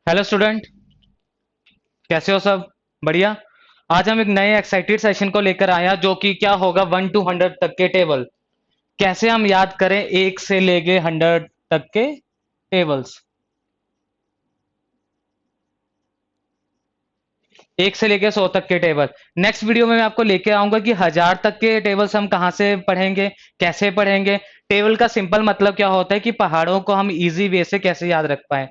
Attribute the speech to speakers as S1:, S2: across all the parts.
S1: Hello student, कैसे हो सब? बढ़िया। आज हम एक नए एक्साइटेड सेशन को लेकर आया जो कि क्या होगा 1 to 100 तक के टेबल। कैसे हम याद करें 1 से लेके 100 तक के टेबल्स। 1 से लेके 100 तक के टेबल। नेक्स्ट वीडियो में मैं आपको लेके आऊंगा कि 1000 तक के टेबल्स हम कहाँ से पढ़ेंगे, कैसे पढ़ेंगे। टेबल का सिंपल मतलब क्या होता है कि पहाड़ों को हम इजी वे से कैसे याद रख पाए।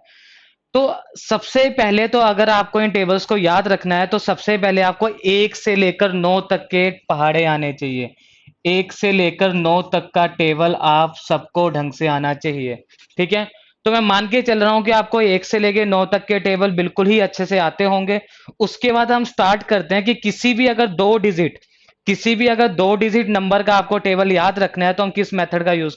S1: तो सबसे पहले तो अगर आपको इन टेबल्स को याद रखना है तो सबसे पहले आपको 1 से लेकर 9 तक के पहाड़े आने चाहिए। 1 से लेकर 9 तक का टेबल आप सबको ढंग से आना चाहिए। ठीक है। तो मैं मान के चल रहा हूं कि आपको 1 से लेकर 9 तक के टेबल बिल्कुल ही अच्छे से आते होंगे। उसके बाद हम स्टार्ट करते हैं कि किसी भी अगर दो डिजिट नंबर का आपको टेबल याद रखना है तो हम किस मेथड का यूज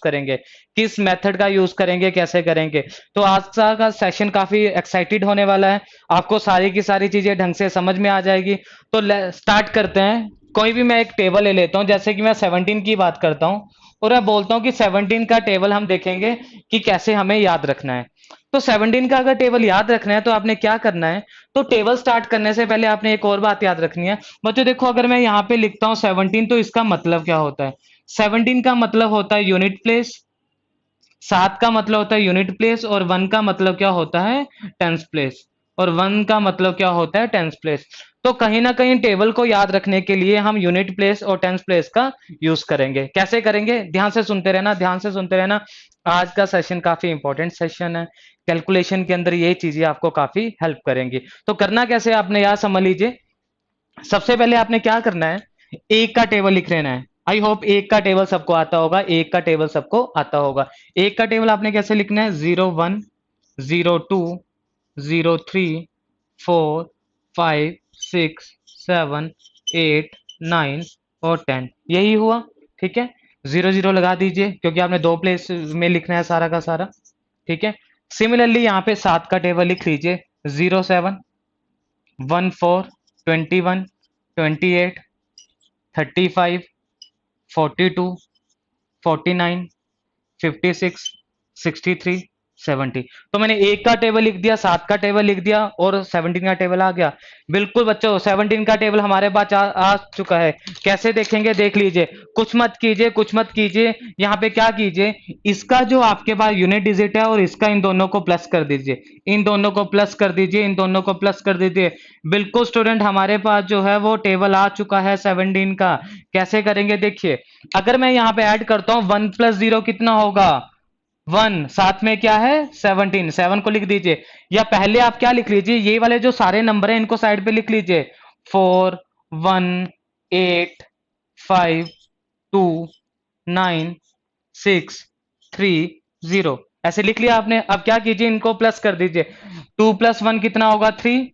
S1: करेंगे, कैसे करेंगे। तो आज का सेशन काफी एक्साइटेड होने वाला है। आपको सारी की सारी चीजें ढंग से समझ में आ जाएगी। तो स्टार्ट करते हैं। कोई भी मैं एक टेबल ले लेता हूं, जैसे कि मैं 17 की बात करता हूं और मैं बोलता हूं कि 17 का टेबल हम देखेंगे कि कैसे हमें याद रखना है। तो 17 का अगर टेबल याद रखना है तो आपने क्या करना है। तो टेबल स्टार्ट करने से पहले आपने एक और बात याद रखनी है। बच्चों देखो, अगर मैं यहाँ पे लिखता हूँ 17 तो इसका मतलब क्या होता है। 17 का मतलब होता है यूनिट प्लेस। 7 का मतलब होता है यूनिट प्लेस और 1 का मतलब क्या होता है, टेंस प्लेस। और 1 का मतलब क्या होता है, टेंस प्लेस। तो कहीं ना कहीं टेबल को याद रखने के लिए हम यूनिट प्लेस और टेंस प्लेस का यूज करेंगे। कैसे करेंगे, ध्यान से सुनते रहना, ध्यान से सुनते रहना। आज का सेशन काफी इंपॉर्टेंट सेशन है। कैलकुलेशन के अंदर ये चीजें आपको काफी हेल्प करेंगी। तो करना कैसे आपने यार समझ लीजिए। सबसे पहले आपने क्या करना है, एक का टेबल लिख लेना है। आई होप एक का टेबल सबको आता होगा, एक का टेबल सबको आता होगा। एक का टेबल आपने कैसे लिखना है, 01, 02, 03, 4, 5, 6, 7, 8, 9 और 10, यही हुआ। ठीक है। 00 लगा दीजिए क्योंकि आपने दो प्लेस में लिखना है सारा का सारा। ठीक है। सिमिलरली यहाँ पे 7 का टेबल लिख लीजिए, 07, 14, 21, 28, 35, 42, 49, 56, 63, 70। तो मैंने एक का टेबल लिख दिया, 7 का टेबल लिख दिया और 17 का टेबल आ गया। बिल्कुल बच्चों, 17 का टेबल हमारे पास आ चुका है। कैसे देखेंगे, देख लीजिए। कुछ मत कीजिए, कुछ मत कीजिए। यहाँ पे क्या कीजिए, इसका जो आपके पास यूनिट डिजिट है और इसका इन दोनों को प्लस कर दीजिए, इन दोनों को प्लस कर दीजिए, इन दोनों को प्लस कर दीजिए। बिल्कुल स्टूडेंट, हमारे पास जो है वो टेबल आ चुका है 17 का। कैसे करेंगे देखिए। अगर मैं यहाँ पे ऐड करता हूँ 1 + 0 कितना होगा, 1, साथ में क्या है 17, 7 को लिख दीजिए। या पहले आप क्या लिख लीजिए, ये वाले जो सारे नंबर हैं इनको साइड पे लिख लीजिए। 4, 1, 8, 5, 2, 9, 6, 3, 0 ऐसे लिख लिया आपने। अब क्या कीजिए, इनको प्लस कर दीजिए। 2 + 1 कितना होगा, 3।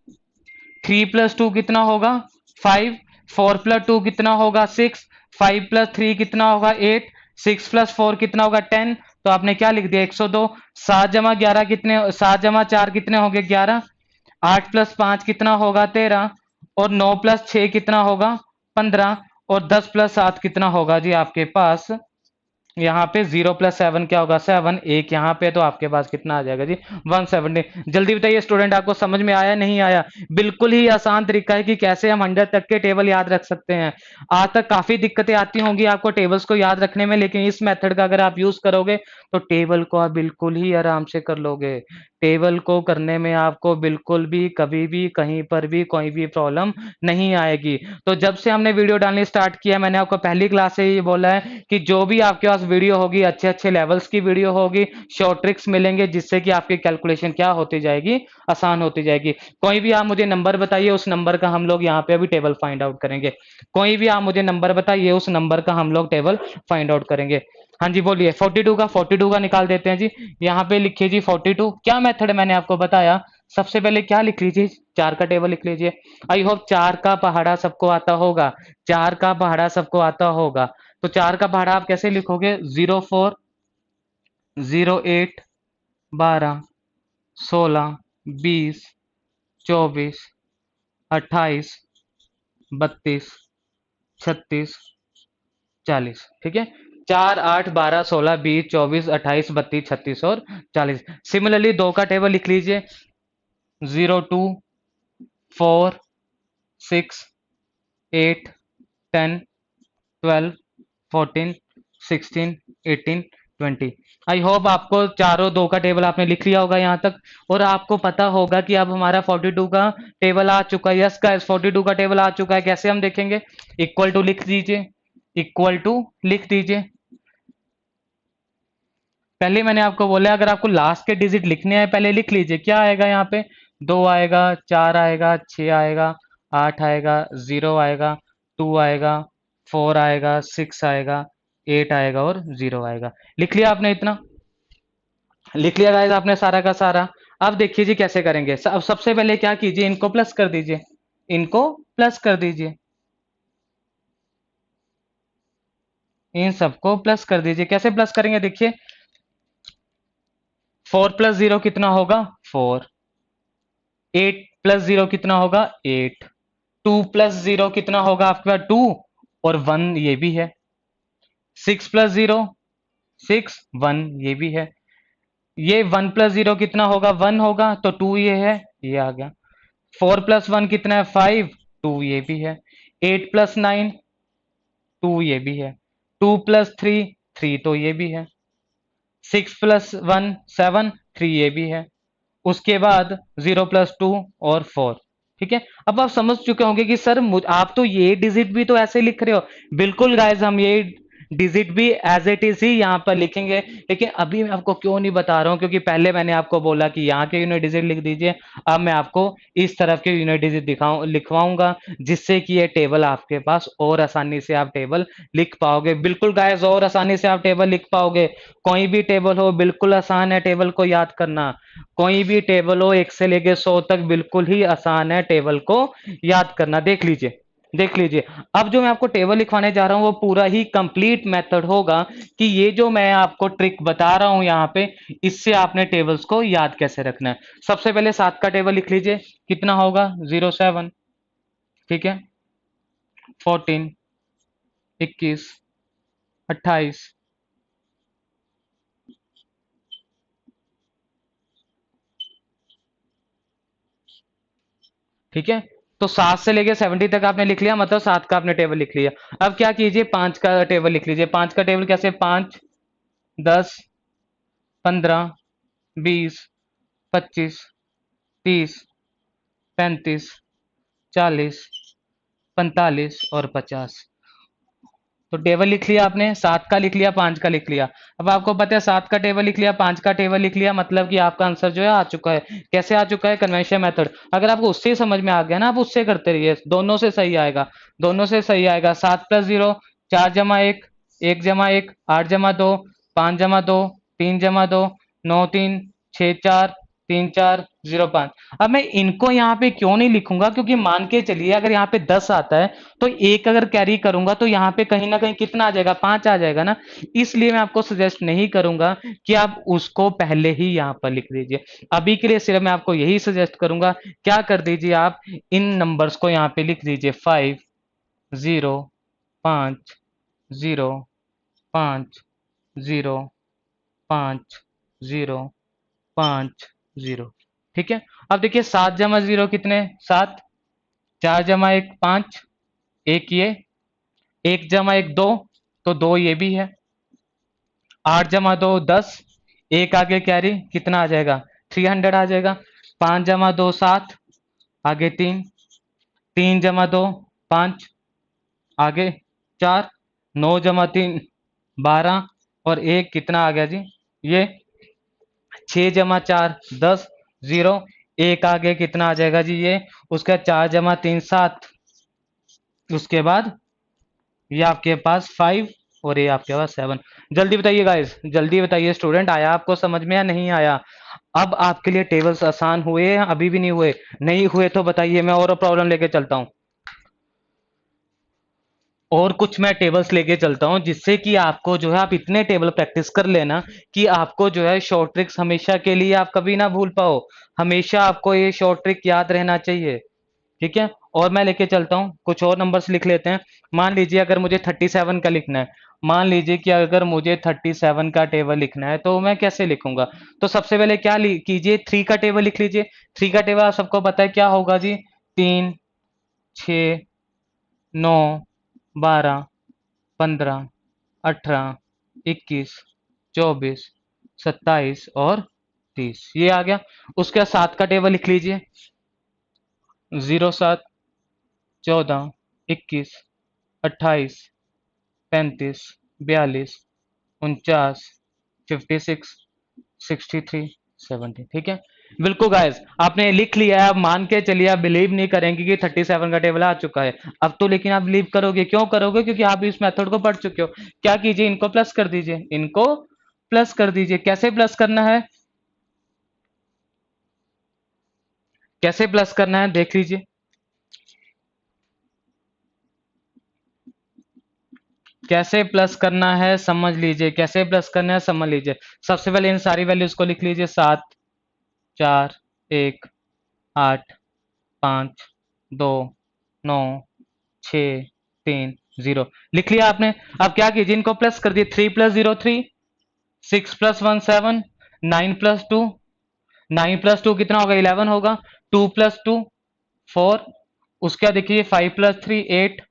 S1: 3 + 2 कितना होगा, 5। 4 + 2 कितना होगा, 6। 5 + 3 कितना होगा, 8। 6 + 4 कितना होगा, 10। तो आपने क्या लिख दिया, 102। 7 + 4 कितने हो गए, 11। 8 + 5 कितना होगा, 13। और 9 + 6 कितना होगा, 15। और 10 + 7 कितना होगा जी आपके पास, यहाँ पे 0 + 7 क्या होगा, 7। एक यहाँ पे तो आपके पास कितना आ जाएगा जी, 170। जल्दी बताइए स्टूडेंट, आपको समझ में आया नहीं आया। बिल्कुल ही आसान तरीका है कि कैसे हम 100 तक के टेबल याद रख सकते हैं। आज तक काफी दिक्कतें आती होंगी आपको टेबल्स को याद रखने में, लेकिन इस मेथड का अगर आप यूज करोगे तो टेबल को आप बिल्कुल ही आराम से कर लोगे। टेबल को करने में आपको बिल्कुल भी कभी भी कहीं पर भी कोई भी प्रॉब्लम नहीं आएगी। तो जब से हमने वीडियो डालनी स्टार्ट किया, मैंने आपको पहली क्लास से ही बोला है कि जो भी आपके पास वीडियो होगी, अच्छे अच्छे लेवल्स की वीडियो होगी, शॉर्ट ट्रिक्स मिलेंगे जिससे कि आपकी कैलकुलेशन क्या होती जाएगी, आसान होती जाएगी। कोई भी आप मुझे नंबर बताइए, उस नंबर का हम लोग यहाँ पे अभी टेबल फाइंड आउट करेंगे। कोई भी आप मुझे नंबर बताइए, उस नंबर का हम लोग टेबल फाइंड आउट करेंगे। हाँ जी बोलिए। 42 का निकाल देते हैं जी। यहाँ पे लिखिए जी 42। क्या मेथड मैंने आपको बताया, सबसे पहले क्या लिख लीजिए, 4 का टेबल लिख लीजिए। आई होप 4 का पहाड़ा सबको आता होगा, 4 का पहाड़ा सबको आता होगा। तो 4 का पहाड़ा आप कैसे लिखोगे, 04, 08, 12, 16, 20, 24, 28, 32, 36, 40। ठीक है। 4, 8, 12, 16, 20, 24, 28, 32, 36 और 40। सिमिलरली 2 का टेबल लिख लीजिए। 0 2 4 6 8 10 12 14 16 18 20। आई होप आपको चारों दो का टेबल आपने लिख लिया होगा यहाँ तक, और आपको पता होगा कि अब हमारा 42 का टेबल आ चुका है। यस गाइस, 42 का टेबल आ चुका है। कैसे हम देखेंगे? इक्वल टू लिख दीजिए, इक्वल टू लिख दीजिए। पहले मैंने आपको बोला अगर आपको लास्ट के डिजिट लिखने हैं पहले लिख लीजिए। क्या आएगा यहाँ पे? 2 आएगा, 4 आएगा, 6 आएगा, 8 आएगा, 0 आएगा, 2 आएगा, 4 आएगा, 6 आएगा, 8 आएगा और 0 आएगा। लिख लिया आपने इतना? लिख लिया गाइस आपने सारा का सारा। अब देखिए जी कैसे करेंगे। अब सबसे पहले क्या कीजिए, इनको प्लस कर दीजिए, इनको प्लस कर दीजिए, इन सबको प्लस कर दीजिए। कैसे प्लस करेंगे देखिए, 4 प्लस 0 कितना होगा? 4। 8 प्लस 0 कितना होगा? 8। 2 प्लस 0 कितना होगा आपके पास? 2 और 1 ये भी है। 6 प्लस 0 6, 1 ये भी है। ये 1 प्लस 0 कितना होगा? 1 होगा, तो 2 ये है, ये आ गया। 4 प्लस 1 कितना है? 5, 2 ये भी है। 8 प्लस 9 2 ये भी है। 2 प्लस 3 3 तो ये भी है। 6 प्लस 1 7 3 ये भी है। उसके बाद 0 प्लस 2 और 4। ठीक है, अब आप समझ चुके होंगे कि सर आप तो ये डिजिट भी तो ऐसे लिख रहे हो। बिल्कुल गाइस, हम ये डिजिट भी एज इट इज ही यहाँ पर लिखेंगे, लेकिन अभी मैं आपको क्यों नहीं बता रहा हूँ, क्योंकि पहले मैंने आपको बोला कि यहाँ के यूनिट डिजिट लिख दीजिए। अब मैं आपको इस तरफ के यूनिट डिजिट लिखवाऊंगा, जिससे कि ये टेबल आपके पास और आसानी से आप टेबल लिख पाओगे। बिल्कुल गाइस, और आसानी से आप टेबल लिख पाओगे। कोई भी टेबल हो, बिल्कुल आसान है टेबल को याद करना। कोई भी टेबल हो 1 से लेके 100 तक, बिल्कुल ही आसान है टेबल को याद करना। देख लीजिए, देख लीजिए। अब जो मैं आपको टेबल लिखवाने जा रहा हूं वो पूरा ही कंप्लीट मेथड होगा कि ये जो मैं आपको ट्रिक बता रहा हूं यहाँ पे, इससे आपने टेबल्स को याद कैसे रखना है। सबसे पहले 7 का टेबल लिख लीजिए। कितना होगा? 0 7, ठीक है, 14, 21, 28, ठीक है। तो 7 से लेके 70 तक आपने लिख लिया, मतलब 7 का आपने टेबल लिख लिया। अब क्या कीजिए, 5 का टेबल लिख लीजिए। 5 का टेबल कैसे? 5 10 15 20 25 30 35 40 45 और 50। तो टेबल लिख लिया आपने, 7 का लिख लिया, 5 का लिख लिया। अब आपको पता है 7 का टेबल लिख लिया, 5 का टेबल लिख लिया, मतलब कि आपका आंसर जो है आ चुका है। कैसे आ चुका है? Convention method. अगर आपको उससे ही समझ में आ गया ना, आप उससे करते रहिए, दोनों से सही आएगा, दोनों से सही आएगा। 7 प्लस 0 4 जमा 1 1 जमा 1 8 जमा 2 5 जमा 2 3 जमा 2 9 3 6 4 3 4 0 5। अब मैं इनको यहाँ पे क्यों नहीं लिखूंगा, क्योंकि मान के चलिए अगर यहाँ पे 10 आता है तो एक अगर कैरी करूंगा तो यहाँ पे कहीं ना कहीं कितना आ जाएगा? 5 आ जाएगा ना। इसलिए मैं आपको सजेस्ट नहीं करूंगा कि आप उसको पहले ही यहाँ पर लिख दीजिए। अभी के लिए सिर्फ मैं आपको यही सजेस्ट करूंगा, क्या कर दीजिए आप इन नंबर्स को यहाँ पे लिख दीजिए। 5 0 5 0 5 0 5 0 5 0। ठीक है, अब देखिए 7 जमा 0 कितने? 7। 4 जमा 1 5, एक ये, 1 जमा 1 2, तो 2 ये भी है। 8 जमा 2 10, एक आगे कैरी कितना आ जाएगा? 300 आ जाएगा। 5 जमा 2 7, आगे 3, 3 जमा 2 5, आगे 4, 9 जमा 3 12 और एक कितना आ गया जी? ये 6 जमा 4 10 0, एक आगे कितना आ जाएगा जी? ये उसका 4 जमा 3 7, उसके बाद ये आपके पास 5 और ये आपके पास 7। जल्दी बताइए गाइस, जल्दी बताइए स्टूडेंट, आया आपको समझ में या नहीं आया? अब आपके लिए टेबल्स आसान हुए या अभी भी नहीं हुए? नहीं हुए तो बताइए, मैं और प्रॉब्लम लेके चलता हूँ, और कुछ मैं टेबल्स लेके चलता हूँ, जिससे कि आपको जो है आप इतने टेबल प्रैक्टिस कर लेना कि आपको जो है शॉर्ट ट्रिक्स हमेशा के लिए आप कभी ना भूल पाओ। हमेशा आपको ये शॉर्ट ट्रिक याद रहना चाहिए, ठीक है। और मैं लेके चलता हूँ, कुछ और नंबर्स लिख लेते हैं। मान लीजिए अगर मुझे 37 का लिखना है, मान लीजिए कि अगर मुझे 37 का टेबल लिखना है तो मैं कैसे लिखूंगा? तो सबसे पहले क्या कीजिए, 3 का टेबल लिख लीजिए। 3 का टेबल आप सबको पता है क्या होगा जी? 3, 6, 9, 12, 15, 18, 21, 24, 27 और 30, ये आ गया। उसके बाद 7 का टेबल लिख लीजिए। 07, 14, 21, 28, 35, 42, 49, 56, 63, 70, ठीक है। बिल्कुल गाइस, आपने लिख लिया है। आप मान के चलिए, आप बिलीव नहीं करेंगे कि 37 का टेबल आ चुका है अब तो, लेकिन आप बिलीव करोगे। क्यों करोगे? क्योंकि आप इस मेथड को पढ़ चुके हो। क्या कीजिए, इनको प्लस कर दीजिए, इनको प्लस कर दीजिए। कैसे प्लस करना है, कैसे प्लस करना है देख लीजिए। कैसे प्लस करना है समझ लीजिए, कैसे प्लस करना है समझ लीजिए। सबसे पहले इन सारी वैल्यूज को लिख लीजिए। 7, 4, 1, 8, 5, 2, 9, 6, 3, 0 लिख लिया आपने। अब क्या कीजिए, इनको प्लस कर दिए। 3 प्लस 0 3, 6 प्लस 1 7, 9 प्लस 2, 9 प्लस 2 कितना होगा? 11 होगा। 2 प्लस 2 4, उसका देखिए 5 प्लस 3 8,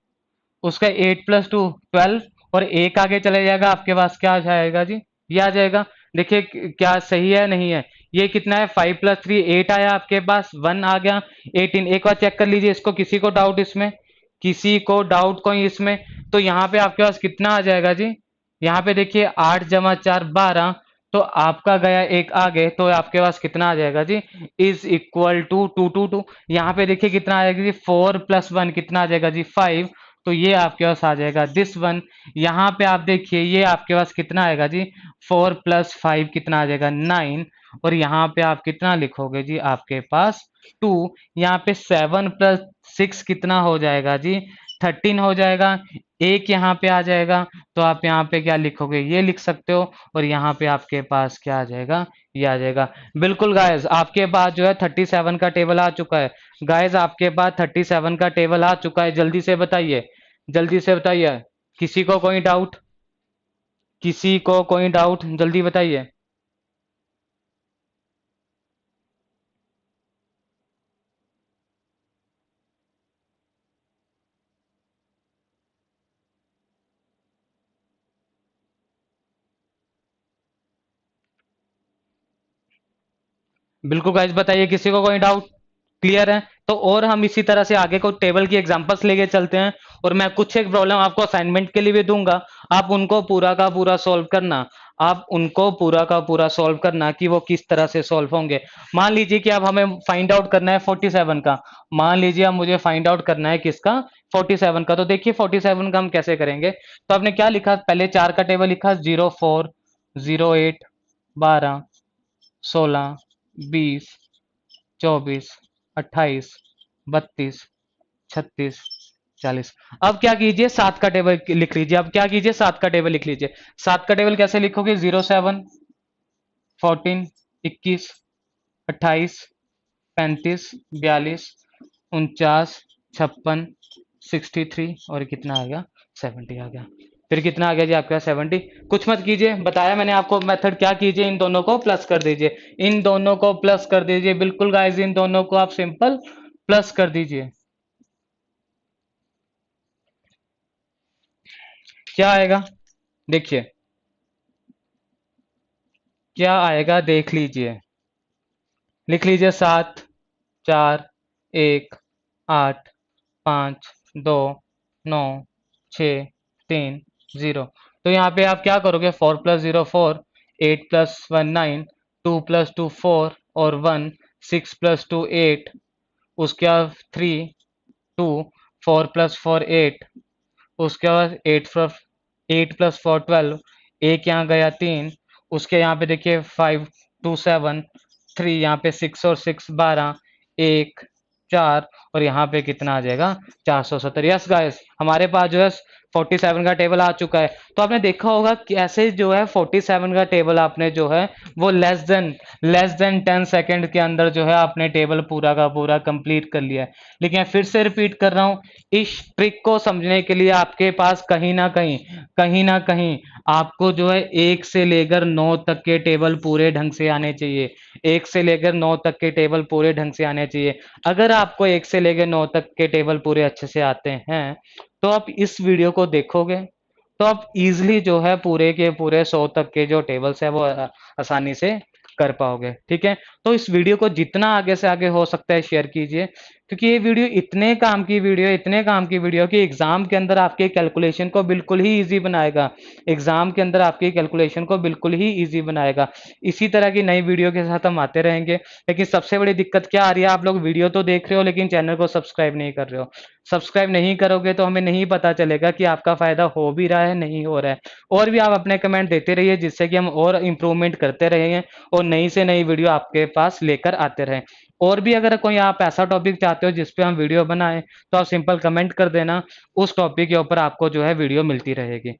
S1: उसका 8 प्लस 2 12, और एक आगे चले जाएगा, आपके पास क्या आ जाएगा जी? ये आ जाएगा। देखिए क्या सही है नहीं है? ये कितना है? 5 प्लस 3 8 आया आपके पास, 1 आ गया 18। एक बार चेक कर लीजिए इसको, किसी को डाउट इसमें? किसी को डाउट कोई इसमें? तो यहाँ पे आपके पास कितना आ जाएगा जी? यहाँ पे देखिए 8 जमा 4 12, तो आपका गया एक आगे, तो आपके पास कितना आ जाएगा जी? Is equal to 2 2 2। यहाँ पे देखिए कितना आ जाएगा जी? 4 प्लस 1 कितना आ जाएगा जी? 5। तो ये आपके पास आ जाएगा दिस वन। यहाँ पे आप देखिए ये आपके पास कितना आएगा जी? 4 प्लस 5 कितना आ जाएगा? 9। और यहाँ पे आप कितना लिखोगे जी? आपके पास 2। यहाँ पे 7 प्लस 6 कितना हो जाएगा जी? 13 हो जाएगा। एक यहाँ पे आ जाएगा, तो आप यहाँ पे क्या लिखोगे? ये लिख सकते हो। और यहाँ पे आपके पास क्या आ जाएगा? ये आ जाएगा। बिल्कुल गाइस, आपके पास जो है 37 का टेबल आ चुका है। गाइस आपके पास 37 का टेबल आ चुका है। जल्दी से बताइए, जल्दी से बताइए। किसी को कोई डाउट? किसी को कोई डाउट? जल्दी बताइए। बिल्कुल गाइस बताइए, किसी को कोई डाउट? क्लियर है? तो और हम इसी तरह से आगे को टेबल की एग्जांपल्स लेके चलते हैं। और मैं कुछ एक प्रॉब्लम आपको असाइनमेंट के लिए भी दूंगा, आप उनको पूरा का पूरा सॉल्व करना। आप उनको पूरा का पूरा सॉल्व करना कि वो किस तरह से सॉल्व होंगे। मान लीजिए कि अब हमें फाइंड आउट करना है 47 का। मान लीजिए अब मुझे फाइंड आउट करना है किसका? 47 का। तो देखिए 47 का हम कैसे करेंगे। तो आपने क्या लिखा? पहले 4 का टेबल लिखा, 04, 08, 12, 16, 20, 24, 28, 32, 36, 40। अब क्या कीजिए, 7 का टेबल लिख लीजिए। अब क्या कीजिए, 7 का टेबल लिख लीजिए। 7 का टेबल कैसे लिखोगे? 07, 14, 21, 28, 35, 42, 49, 56, 63, और कितना आ गया? 70 आ गया। फिर कितना आ गया जी आपका? 70। कुछ मत कीजिए, बताया मैंने आपको मेथड। क्या कीजिए, इन दोनों को प्लस कर दीजिए, इन दोनों को प्लस कर दीजिए। बिल्कुल गाइस, इन दोनों को आप सिंपल प्लस कर दीजिए। क्या आएगा देखिए, क्या आएगा देख लीजिए। लिख लीजिए 7, 4, 1, 8, 5, 2, 9, 6, 3, 0। तो यहाँ पे आप क्या करोगे? 4 प्लस 0 4, 8 प्लस 1 9, 2 प्लस 2 4 और 1, 6 प्लस 2 8, उसके बाद 3, 2, 4 प्लस 4 8, उसके बाद 8 प्लस 4 12, एक यहाँ गया 3, उसके यहाँ पे देखिए 5 2 7, 3, यहाँ पे 6 और 6 12, 1 4, और यहाँ पे कितना आ जाएगा? 470। यस गाइस, हमारे पास जो है 47 का टेबल आ चुका है। तो आपने देखा होगा कि ऐसे जो है 47 का टेबल आपने जो है वो लेस देन 10 सेकंड के अंदर जो है आपने टेबल पूरा का पूरा कंप्लीट कर लिया है। लेकिन मैं फिर से रिपीट कर रहा हूँ, इस ट्रिक को समझने के लिए आपके पास कहीं ना कहीं आपको जो है 1 से लेकर 9 तक के टेबल पूरे ढंग से आने चाहिए। 1 से लेकर 9 तक के टेबल पूरे ढंग से आने चाहिए। अगर आपको 1 से लेकर 9 तक के टेबल पूरे अच्छे से आते हैं, तो आप इस वीडियो को देखोगे, तो आप इजीली जो है पूरे के पूरे 100 तक के जो टेबल्स है वो आसानी से कर पाओगे। ठीक है, तो इस वीडियो को जितना आगे से आगे हो सकता है शेयर कीजिए, क्योंकि ये वीडियो इतने काम की वीडियो कि एग्जाम के अंदर आपके कैलकुलेशन को बिल्कुल ही इजी बनाएगा। एग्जाम के अंदर आपकी कैलकुलेशन को बिल्कुल ही इजी बनाएगा। इसी तरह की नई वीडियो के साथ हम आते रहेंगे। लेकिन सबसे बड़ी दिक्कत क्या आ रही है, आप लोग वीडियो तो देख रहे हो लेकिन चैनल को सब्सक्राइब नहीं कर रहे हो। सब्सक्राइब नहीं करोगे तो हमें नहीं पता चलेगा कि आपका फायदा हो भी रहा है नहीं हो रहा है। और भी आप अपने कमेंट देते रहिए, जिससे कि हम और इम्प्रूवमेंट करते रहेंगे और नई से नई वीडियो आपके पास लेकर आते रहें। और भी अगर कोई आप ऐसा टॉपिक चाहते हो जिस पे हम वीडियो बनाएं, तो आप सिंपल कमेंट कर देना, उस टॉपिक के ऊपर आपको जो है वीडियो मिलती रहेगी।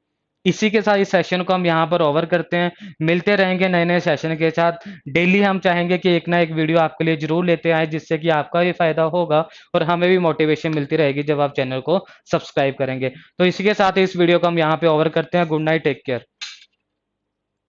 S1: इसी के साथ इस सेशन को हम यहाँ पर ओवर करते हैं। मिलते रहेंगे नए नए सेशन के साथ। डेली हम चाहेंगे कि एक ना एक वीडियो आपके लिए जरूर लेते आए, जिससे कि आपका भी फायदा होगा और हमें भी मोटिवेशन मिलती रहेगी जब आप चैनल को सब्सक्राइब करेंगे। तो इसी के साथ इस वीडियो को हम यहाँ पे ओवर करते हैं। Good night, take care.